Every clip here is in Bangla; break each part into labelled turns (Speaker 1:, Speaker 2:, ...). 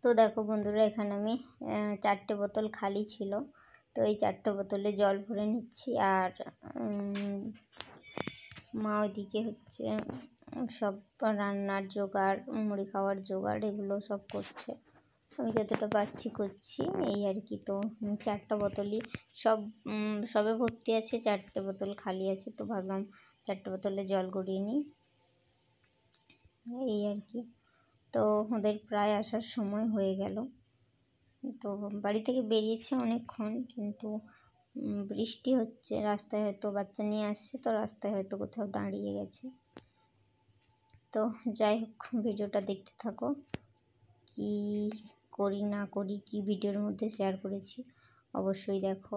Speaker 1: তো দেখো বন্ধুরা, এখানে আমি 4টে বোতল খালি ছিল, তো এই 4টে বোতলে জল ভরে নিচ্ছি। আর মা ওইদিকে হচ্ছে সব রান্নার জোগাড়, মুড়ি খাওয়ার জোগাড় এগুলো সব করছে। আমি যতটা পারছি করছি, এই আর কি। তো 4টা বোতলই সবে ভর্তি আছে, 4টে বোতল খালি আছে। তো ভাবলাম 4টে বোতলে জল গড়িয়ে নিই, এই আর কি। তো ওদের প্রায় আসার সময় হয়ে গেল। তো বাড়ি থেকে বেরিয়েছে অনেকক্ষণ, কিন্তু বৃষ্টি হচ্ছে, রাস্তায় হয়তো বাচ্চা নিয়ে আসছে, তো রাস্তায় হয়তো কোথাও দাঁড়িয়ে গেছে। তো যাই হোক, ভিডিওটা দেখতে থাকো। কি করি না করি, কি ভিডিওর মধ্যে শেয়ার করেছি অবশ্যই দেখো।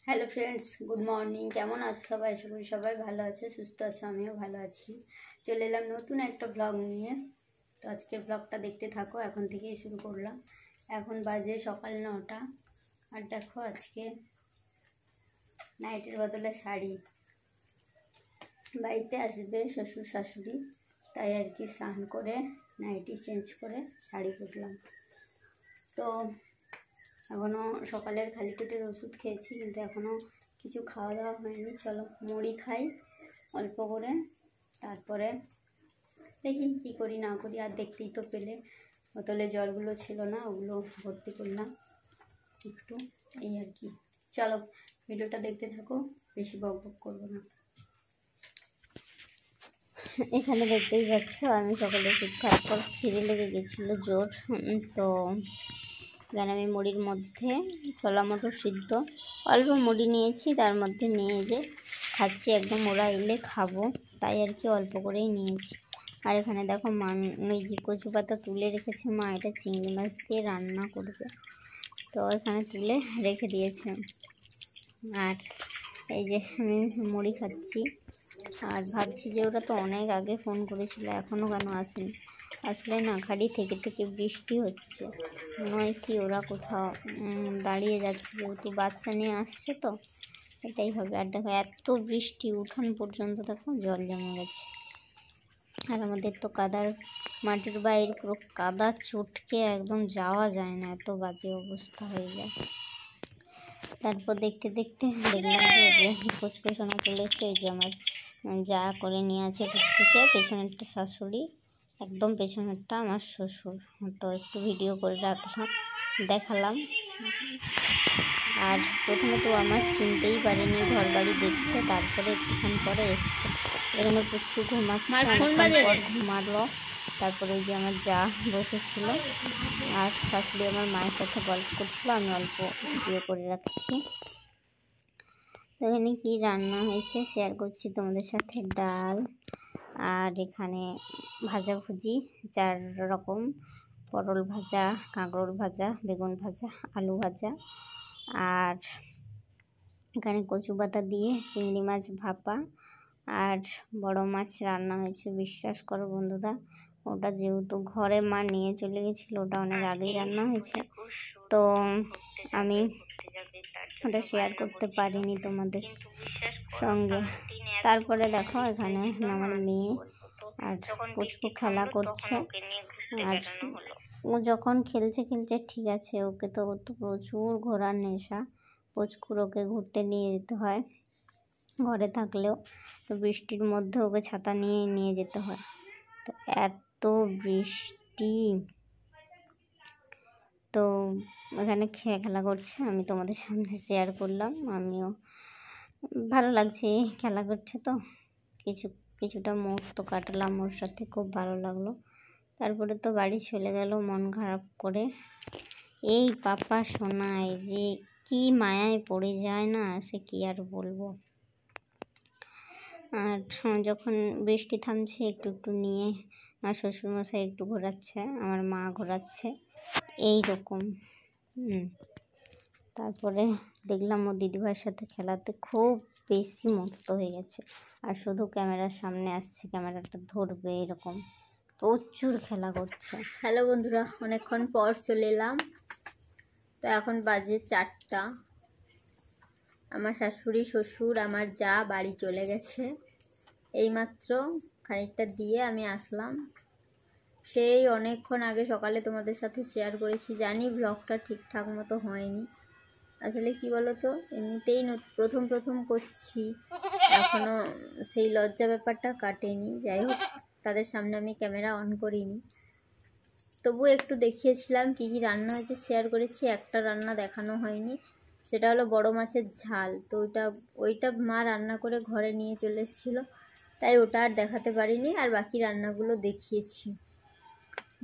Speaker 1: Hello friends, good morning. কেমন আছো সবাই? আশা করি সবাই ভালো আছে, সুস্থ আছে, আমিও ভালো আছি। চলে এলাম নতুন একটা ব্লগ নিয়ে। তো আজকের ব্লগটা দেখতে থাকো, এখন থেকেই শুরু করলাম। এখন বাজে সকাল 9টা। আর দেখো, আজকে নাইটের বদলে শাড়ি। বাড়িতে আসবে শ্বশুর শাশুড়ি, তাই আর কি স্নান করে নাইটি চেঞ্জ করে শাড়ি পরলাম। তো এখনও সকালের খালি পেটের ওষুধ খেয়েছি, কিন্তু এখনও কিছু খাওয়া দাওয়া হয়নি। চলো মুড়ি খাই অল্প করে, তারপরে দেখি কী করি না করি। আর দেখতেই তো পেলে বোতলে জলগুলো ছিল না, ওগুলো ভর্তি করলাম একটু, এই আর কি। চলো ভিডিওটা দেখতে থাকো, বেশি বক বক করবো না। এখানে দেখতেই পাচ্ছ, আমি সকালে ওষুধ খাওয়ার পর খিদে লেগে গেছিলো জোর। তো এখানে আমি মুড়ির মধ্যে ছোলা মটর সিদ্ধ অল্প মুড়ি নিয়েছি, তার মধ্যে নিয়ে যে খাচ্ছি। একদম ওরা এলে খাবো, তাই আর কি অল্প করেই নিয়েছি। আর এখানে দেখো ওই যে কচু পাতা তুলে রেখেছে মা, এটা চিংড়ি মাছ দিয়ে রান্না করবে, তো এখানে তুলে রেখে দিয়েছে। আর এই যে আমি মুড়ি খাচ্ছি, আর ভাবছি যে ওরা তো অনেক আগে ফোন করেছিল, এখনও কেন আসেনি। আসলে না, খালি থেকে থেকে বৃষ্টি হচ্ছে, নয় কি ওরা কোথাও দাঁড়িয়ে যাচ্ছে, যেহেতু বাচ্চা নিয়ে আসছে, তো এটাই হবে। আর দেখো এত বৃষ্টি, উঠান পর্যন্ত দেখো জল জমে গেছে। আর আমাদের তো কাদার মাটির বাইরে পুরো কাদা চটকে একদম যাওয়া যায় না, এত বাজে অবস্থা হয়ে যায়। তারপর দেখতে দেখতে দেখলাম যে কুচকু সোনা চলে এসছে। এই যে আমার যা করে নিয়ে আছে কুচকুচে, পেছনেরটা শাশুড়ি, একদম পেছনেরটা আমার শ্বশুর। তো একটু ভিডিও করে রাখলাম, দেখালাম। আর প্রথমে তো আমার চিনতেই পারিনি, ঘর বাড়ি দেখছে, তারপরে একটুক্ষণ পরে এসছে। এখানে পুচকু ঘুমাচ্ছে, ঘুমালো। তারপরে ওই যে আমার যা বসেছিল আর শাশুড়ি আমার মায়ের সাথে গল্প করছিল, আমি অল্প ভিডিও করে রাখছি। তো এখানে কী রান্না হয়েছে শেয়ার করছি তোমাদের সাথে। ডাল, আর এখানে ভাজাভুজি 4 রকম, পটল ভাজা, কাঁকরোল ভাজা, বেগুন ভাজা, আলু ভাজা, আর এখানে কচু পাতা দিয়ে চিংড়ি মাছ ভাপা আর বড় মাছ রান্না হয়েছে। বিশ্বাস করো বন্ধুরা, ওটা যেহেতু ঘরে মা নিয়ে চলে গেছিলো, ওটা অনেক আগেই রান্না হয়েছে, তো আমি ওটা শেয়ার করতে পারিনি তোমাদের সঙ্গে। তারপরে দেখো এখানে আমার মেয়ে আর পুচকু খেলা করছে, আর ও যখন খেলছে ঠিক আছে, ওকে তো প্রচুর ঘোরার নেশা। পুচকুর ওকে ঘুরতে নিয়ে যেতে হয় ঘরে থাকলেও, তো বৃষ্টির মধ্যে ওকে ছাতা নিয়ে যেতে হয়। তো এত বৃষ্টি, তো এখানে খেলা করছে, আমি তোমাদের সামনে শেয়ার করলাম। আমিও ভালো লাগছে, খেলা করছে তো কিছুটা মুহূর্ত কাটালাম ওর সাথে, খুব ভালো লাগলো। তারপরে তো বাড়ি চলে গেল মন খারাপ করে। এই পাপা শোনায় যে কি মায়ায় পড়ে যায় না, সে কি আর বলবো। আর যখন বৃষ্টি থামছে একটু নিয়ে আমার শ্বশুরমশাই একটু ঘোরাচ্ছে, আমার মা ঘোরাচ্ছে, এই রকম। তারপরে দেখলাম ও দিদিভাইয়ের সাথে খেলাতে খুব বেশি মত্ত হয়ে গেছে, আর শুধু ক্যামেরার সামনে আসছে, ক্যামেরাটা ধরবে এরকম, প্রচুর খেলা করছে। হ্যালো বন্ধুরা, অনেকক্ষণ পর চলে এলাম। তো এখন বাজে 4টা। আমার শাশুড়ি শ্বশুর আমার যা বাড়ি চলে গেছে, এইমাত্র খানিকটা দিয়ে আমি আসলাম। সেই অনেকক্ষণ আগে সকালে তোমাদের সাথে শেয়ার করেছি, জানি ব্লগটা ঠিকঠাক মতো হয়নি। আসলে কি বলো তো, এমনিতেই প্রথম করছি, এখনও সেই লজ্জা ব্যাপারটা কাটেনি। যাই হোক, তাদের সামনে আমি ক্যামেরা অন করিনি, তবু একটু দেখিয়েছিলাম কী কী রান্না হয়েছে, শেয়ার করেছি। একটা রান্না দেখানো হয়নি, সেটা হলো বড় মাছের ঝাল। তো ওইটা মা রান্না করে ঘরে নিয়ে চলে এসেছিলো, তাই ওটা আর দেখাতে পারিনি, আর বাকি রান্নাগুলো দেখিয়েছি।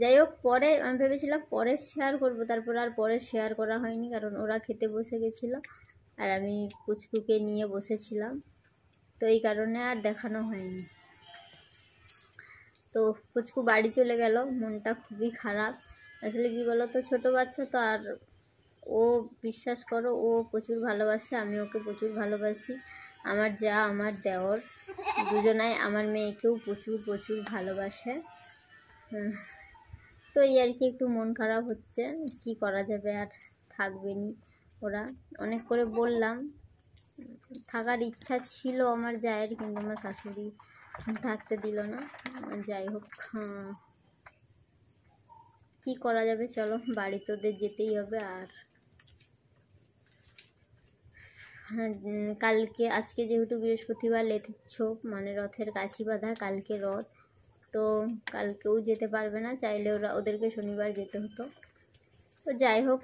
Speaker 1: যাই হোক, পরে আমি ভেবেছিলাম পরে শেয়ার করব, তারপর আর পরে শেয়ার করা হয়নি, কারণ ওরা খেতে বসে গেছিলো আর আমি পুচকুকে নিয়ে বসেছিলাম, তো এই কারণে আর দেখানো হয়নি। তো পুচকু বাড়ি চলে গেল, মনটা খুবই খারাপ। আসলে কি বলো তো, ছোটো বাচ্চা তো, আর ও বিশ্বাস করো ও প্রচুর ভালোবাসে, আমি ওকে প্রচুর ভালোবাসি। আমার যা আমার দেওর দুজনাই আমার মেয়েকেও প্রচুর ভালোবাসে। তো এই আর কি, একটু মন খারাপ হচ্ছে, কি করা যাবে, আর থাকবে নি ওরা। অনেক করে বললাম, থাকার ইচ্ছা ছিল আমার জায়ের, কিন্তু আমার শাশুড়ি থাকতে দিল না। যাই হোক, কি করা যাবে, চলো বাড়ি তো ওদের যেতেই হবে। আর কালকে, আজকে যেহেতু বৃহস্পতিবার, লেথের ছোপ মানে রথের কাছি বাঁধা, কালকে রথ, তো কালকেও যেতে পারবে না, চাইলে ওদেরকে শনিবার যেতে হতো। তো যাই হোক,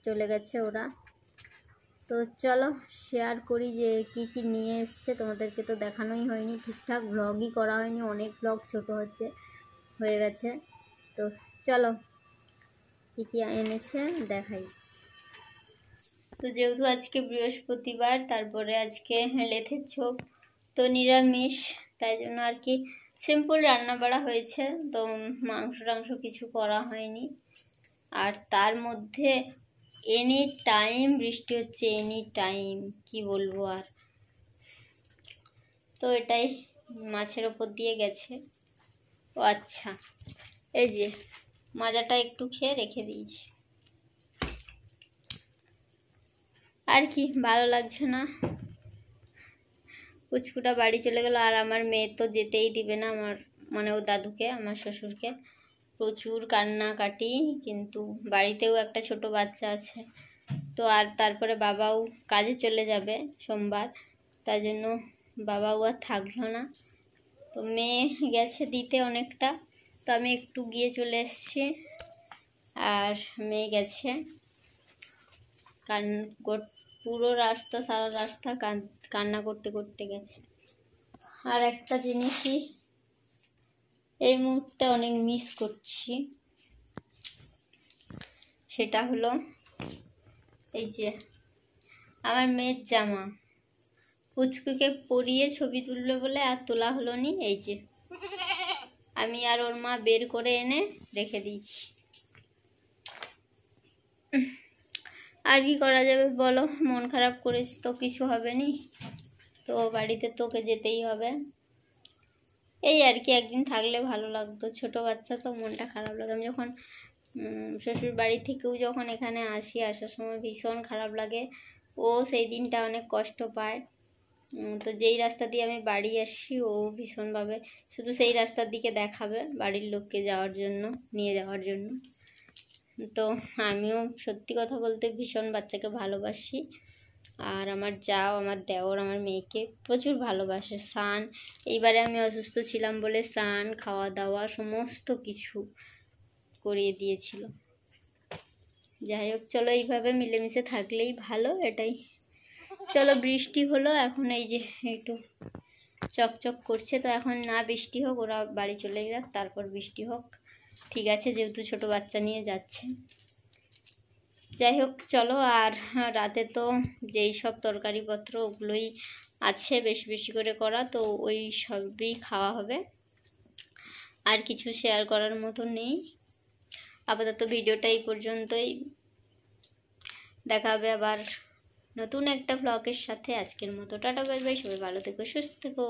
Speaker 1: চলে গেছে ওরা। তো চলো শেয়ার করি যে কি নিয়ে এসছে, তোমাদেরকে তো দেখানোই হয়নি, ঠিকঠাক ব্লগই করা হয়নি, অনেক ব্লগ ছোট হয়ে গেছে। তো চলো কি এনেছে দেখাই। তো যেহেতু আজকে বৃহস্পতিবার, তারপরে আজকে লেথের ছোপ, তো নিরামিষ, তাই জন্য আর কি সিম্পল রান্না বাড়া হয়েছে, তো মাংস টাংস কিছু করা হয়নি। আর তার মধ্যে এনি টাইম বৃষ্টি হচ্ছে, এনি টাইম, কি বলবো আর। তো এটাই মাছের ওপর দিয়ে গেছে। ও আচ্ছা, এই যে মাজাটা একটু খেয়ে রেখে দিয়েছি, আর কি ভালো লাগছে না। পুচকুটা বাড়ি চলে গেল, আর আমার মেয়ে তো যেতেই দিবে না, আমার মানে ও দাদুকে, আমার শ্বশুরকে, প্রচুর কান্নাকাটি। কিন্তু বাড়িতেও একটা ছোট বাচ্চা আছে, তো আর তারপরে বাবাও কাজে চলে যাবে সোমবার, তাই জন্য বাবাও আর থাকলো না। তো মেয়ে গেছে দিতে অনেকটা, তো আমি একটু গিয়ে চলে এসেছি, আর মেয়ে গেছে। পুরো রাস্তা, সারা রাস্তা কান্না করতে করতে গেছে। আর একটা জিনিসই এই মুহূর্তে অনেক মিস করছি, সেটা হলো এই যে আমার মেয়ের জামা। পুচকুকে পরিয়ে ছবি তুললো বলে আর তোলা হলো নি। এই যে আমি আর ওর মা বের করে এনে রেখে দিয়েছি। আর কি করা যাবে বলো, মন খারাপ করেছি তো কিছু হবে নি, তো বাড়িতে তোকে যেতেই হবে। এই আর কি, একদিন থাকলে ভালো লাগতো, ছোট বাচ্চা তো মনটা খারাপ লাগে। আমি যখন শ্বশুর বাড়ি থেকেও যখন এখানে আসি, আসার সময় ভীষণ খারাপ লাগে। ও সেই দিনটা অনেক কষ্ট পায়। তো যেই রাস্তা দিয়ে আমি বাড়ি আসি ও ভীষণভাবে শুধু সেই রাস্তার দিকে দেখাবে বাড়ির লোককে যাওয়ার জন্য, নিয়ে যাওয়ার জন্য। তো আমিও সত্যি কথা বলতে ভীষণ বাচ্চাকে ভালোবাসি। আর আমার যাও, আমার দেওর আমার মেয়েকে প্রচুর ভালোবাসে। স্নান, এইবারে আমি অসুস্থ ছিলাম বলে স্নান, খাওয়া দাওয়া সমস্ত কিছু করিয়ে দিয়েছিল। যাই হোক, চলো এইভাবে মিলেমিশে থাকলেই ভালো, এটাই। চলো, বৃষ্টি হলো এখন, এই যে একটু চকচক করছে। তো এখন না বৃষ্টি হোক, ওরা বাড়ি চলে যাক, তারপর বৃষ্টি হোক, ঠিক আছে, যেহেতু ছোট বাচ্চা নিয়ে যাচ্ছে। যাই হোক চলো। আর রাতে তো যেই সব তরকারিপত্র ওগুলোই আছে বেশি বেশি করে করা, তো ওই সবই খাওয়া হবে, আর কিছু শেয়ার করার মতো নেই। আপাতত ভিডিওটা এই পর্যন্তই, দেখা হবে আবার নতুন একটা ব্লগের সাথে। আজকের মতো টাটা বাই বাই, সবাই ভালো থেকো, সুস্থ থেকো।